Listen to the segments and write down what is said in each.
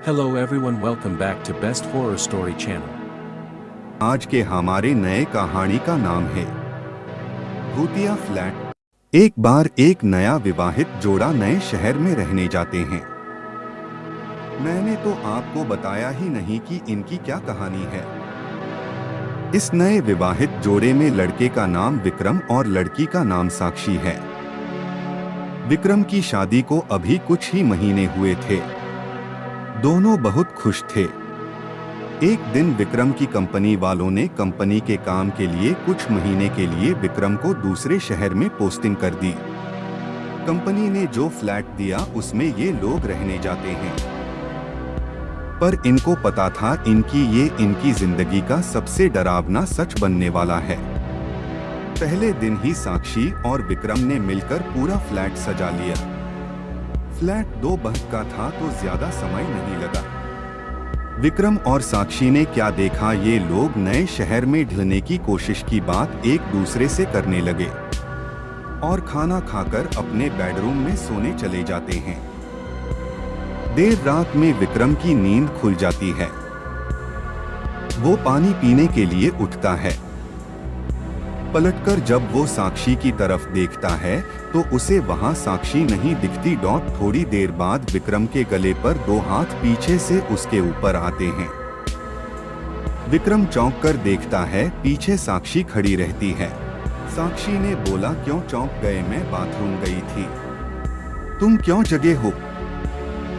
Hello everyone, welcome back to Best Horror Story channel. आज के हमारे नए कहानी का नाम है भूतिया फ्लैट। एक बार एक नया विवाहित जोड़ा नए शहर में रहने जाते हैं। मैंने तो आपको बताया ही नहीं कि इनकी क्या कहानी है। इस नए विवाहित जोड़े में लड़के का नाम विक्रम और लड़की का नाम साक्षी है। विक्रम की शादी को अभी कुछ ही महीने हुए थे। दोनों बहुत खुश थे। एक दिन विक्रम की कंपनी वालों ने कंपनी के काम के लिए कुछ महीने के लिए विक्रम को दूसरे शहर में पोस्टिंग कर दी। कंपनी ने जो फ्लैट दिया उसमें ये लोग रहने जाते हैं, पर इनको पता था इनकी जिंदगी का सबसे डरावना सच बनने वाला है। पहले दिन ही साक्षी और विक्रम ने मिलकर पूरा फ्लैट सजा लिया। फ्लैट 2 बहक का था तो ज्यादा समय नहीं लगा। विक्रम और साक्षी ने क्या देखा, ये लोग नए शहर में ढलने की कोशिश की बात एक दूसरे से करने लगे और खाना खाकर अपने बेडरूम में सोने चले जाते हैं। देर रात में विक्रम की नींद खुल जाती है। वो पानी पीने के लिए उठता है। पलटकर जब वो साक्षी की तरफ देखता है तो उसे वहां साक्षी नहीं दिखती। थोड़ी देर बाद विक्रम के गले पर 2 हाथ पीछे से उसके ऊपर आते हैं। विक्रम चौंक कर देखता है, पीछे साक्षी खड़ी रहती है। साक्षी ने बोला, क्यों चौंक गए? मैं बाथरूम गई थी। तुम क्यों जगे हो?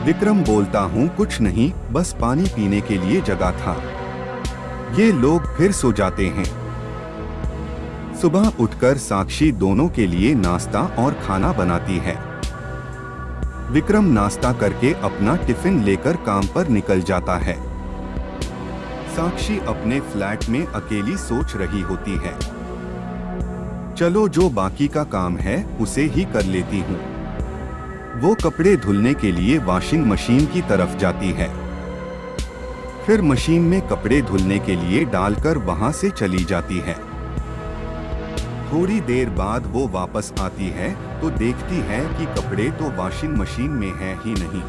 विक्रम बोलता हूँ, कुछ नहीं, बस पानी पीने के लिए जगा था। ये लोग फिर सो जाते हैं। सुबह उठकर साक्षी दोनों के लिए नाश्ता और खाना बनाती है। विक्रम नाश्ता करके अपना टिफिन लेकर काम पर निकल जाता है। साक्षी अपने फ्लैट में अकेली सोच रही होती है, चलो जो बाकी का काम है उसे ही कर लेती हूँ। वो कपड़े धुलने के लिए वॉशिंग मशीन की तरफ जाती है। फिर मशीन में कपड़े धुलने के लिए डालकर वहां से चली जाती है। थोड़ी देर बाद वो वापस आती है तो देखती है कि कपड़े तो वॉशिंग मशीन में है ही नहीं।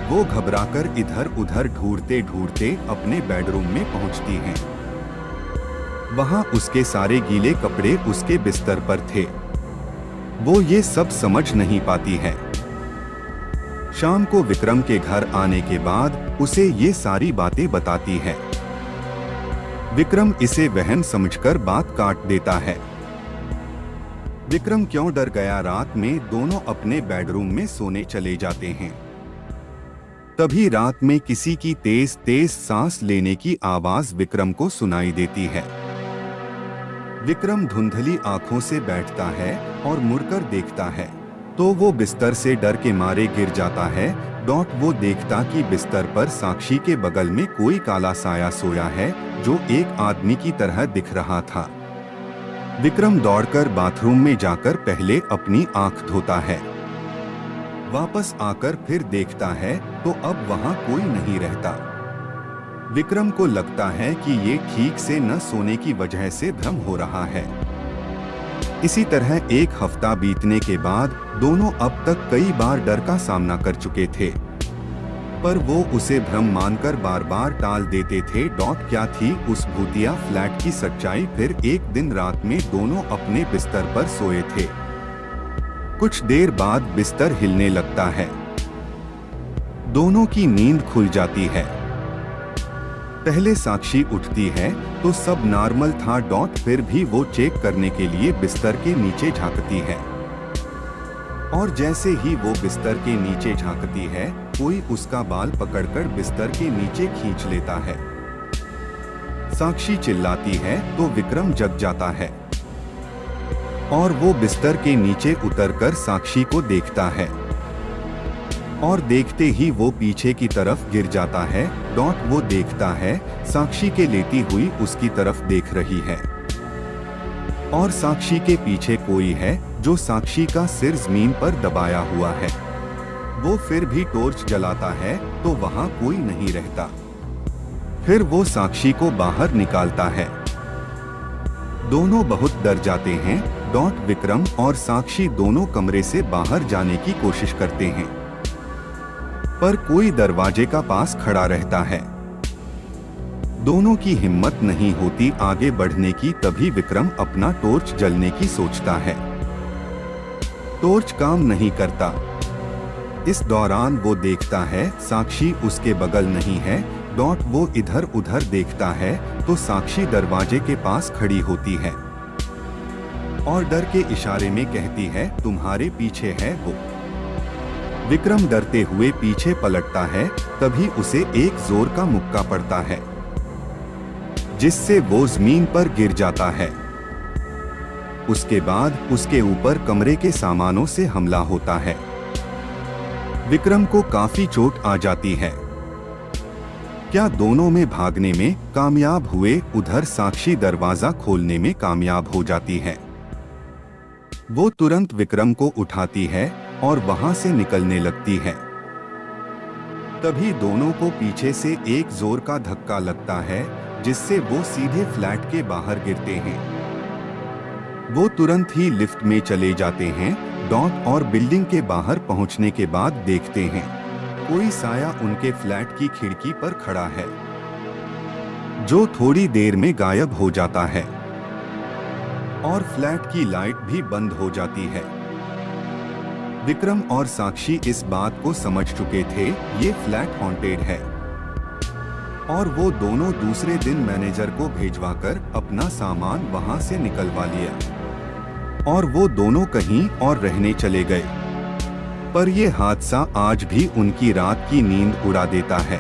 वो घबराकर इधर उधर ढूंढते ढूंढते अपने बेडरूम में पहुंचती है। वहां उसके सारे गीले कपड़े उसके बिस्तर पर थे। वो ये सब समझ नहीं पाती है। शाम को विक्रम के घर आने के बाद उसे ये सारी बातें बताती है। विक्रम इसे वहम समझकर बात काट देता है। विक्रम क्यों डर गया? रात में दोनों अपने बेडरूम में सोने चले जाते हैं। तभी रात में किसी की तेज तेज सांस लेने की आवाज विक्रम को सुनाई देती है। विक्रम धुंधली आंखों से बैठता है और मुड़कर देखता है तो वो बिस्तर से डर के मारे गिर जाता है। वो देखता कि बिस्तर पर साक्षी के बगल में कोई काला साया सोया है जो एक आदमी की तरह दिख रहा था। विक्रम दौड़कर बाथरूम में जाकर पहले अपनी आंख धोता है। वापस आकर फिर देखता है तो अब वहां कोई नहीं रहता। विक्रम को लगता है कि ये ठीक से न सोने की वजह से भ्रम हो रहा है। इसी तरह 1 हफ्ता बीतने के बाद दोनों अब तक कई बार डर का सामना कर चुके थे, पर वो उसे भ्रम मानकर बार बार टाल देते थे। क्या थी उस भूतिया फ्लैट की सच्चाई? फिर एक दिन रात में दोनों अपने बिस्तर पर सोए थे। कुछ देर बाद बिस्तर हिलने लगता है। दोनों की नींद खुल जाती है। पहले साक्षी उठती है तो सब नॉर्मल था। फिर भी वो चेक करने के लिए बिस्तर के नीचे झांकती है और जैसे ही वो बिस्तर के नीचे झांकती है कोई उसका बाल पकड़कर बिस्तर के नीचे खींच लेता है। साक्षी चिल्लाती है तो विक्रम जग जाता है और वो बिस्तर के नीचे उतरकर साक्षी को देखता है और देखते ही वो पीछे की तरफ गिर जाता है। वो देखता है साक्षी के लेटी हुई उसकी तरफ देख रही है और साक्षी के पीछे कोई है जो साक्षी का सिर जमीन पर दबाया हुआ है। वो फिर भी टॉर्च जलाता है तो वहां कोई नहीं रहता। फिर वो साक्षी को बाहर निकालता है। दोनों बहुत डर जाते हैं। विक्रम और साक्षी दोनों कमरे से बाहर जाने की कोशिश करते हैं। पर कोई दरवाजे का पास खड़ा रहता है। दोनों की हिम्मत नहीं होती आगे बढ़ने की। तभी विक्रम अपना टॉर्च जलने की सोचता है। टॉर्च काम नहीं करता। इस दौरान वो देखता है साक्षी उसके बगल नहीं है। वो इधर उधर देखता है तो साक्षी दरवाजे के पास खड़ी होती है और डर के इशारे में कहती है, तुम्हारे पीछे है वो। विक्रम डरते हुए पीछे पलटता है। तभी उसे एक जोर का मुक्का पड़ता है जिससे वो जमीन पर गिर जाता है। उसके बाद उसके ऊपर कमरे के सामानों से हमला होता है। विक्रम को काफी चोट आ जाती है। क्या दोनों में भागने में कामयाब हुए? उधर साक्षी दरवाजा खोलने में कामयाब हो जाती है। वो तुरंत विक्रम को उठाती है और वहां से निकलने लगती है। तभी दोनों को पीछे से एक जोर का धक्का लगता है जिससे वो सीधे फ्लैट के बाहर गिरते हैं। वो तुरंत ही लिफ्ट में चले जाते हैं। और बिल्डिंग के बाहर पहुंचने के बाद देखते हैं कोई साया उनके फ्लैट की खिड़की पर खड़ा है जो थोड़ी देर में गायब हो जाता है और फ्लैट की लाइट भी बंद हो जाती है। विक्रम और साक्षी इस बात को समझ चुके थे ये फ्लैट हॉन्टेड है और वो दोनों दूसरे दिन मैनेजर को भेजवाकर अपना सामान वहां से निकलवा लिया और वो दोनों कहीं और रहने चले गए। पर ये हादसा आज भी उनकी रात की नींद उड़ा देता है।